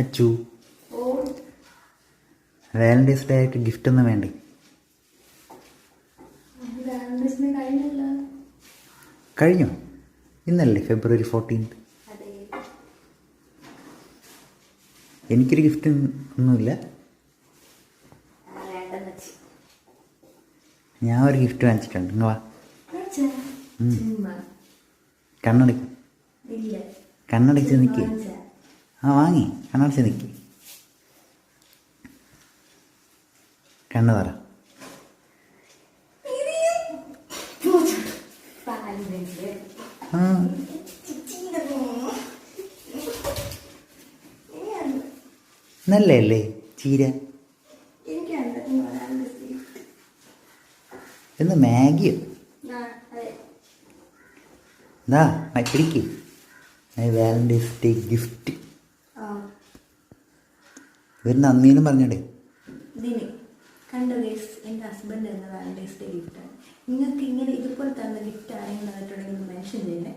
അച്ചു, ഓ Valentine's day ആയിട്ട് gift ഒന്നും വേണ്ടേ? വാലന്റൈൻസ് ഡേ കഴിഞ്ഞല്ലോ. കഴിഞ്ഞോ? ഇന്നല്ലേ February 14th. അതെ. എനിക്കൊരു ഗിഫ്റ്റ് ഒന്നുമില്ല. വേണ്ടെന്ന് വെച്ച്. ഞാൻ ഒരു ഗിഫ്റ്റ് വാങ്ങിച്ചിട്ടുണ്ട്. ഇങ്ങ് വാ. ചുമ്മാ. കണ്ണടയ്ക്ക്. ഇല്ല. കണ്ണടച്ച് നിൽക്ക്. ആ വാങ്ങി. കണ്ണടച്ച് നിൽക്ക്. കണ്ണ് പറ. ആ നല്ലല്ലേ ചീര? എന്ന് മാഗിയോ? എന്താ പിടിക്ക്. വാലന്റൈൻസ് ഡേ ഗിഫ്റ്റ് ഇവർ നന്ദിയെന്ന് പറഞ്ഞടേ. കണ്ടോ ഗൈസ്, എൻ്റെ ഹസ്ബൻഡ് എന്ന വാലന്റൈൻസ് ഡേ ഗിഫ്റ്റാണ്. നിങ്ങൾക്ക് ഇങ്ങനെ ഇതുപോലെ തന്ന ഗിഫ്റ്റ് ആരെങ്കിലും ആയിട്ടുണ്ടെങ്കിൽ മെൻഷൻ ചെയ്യണേ.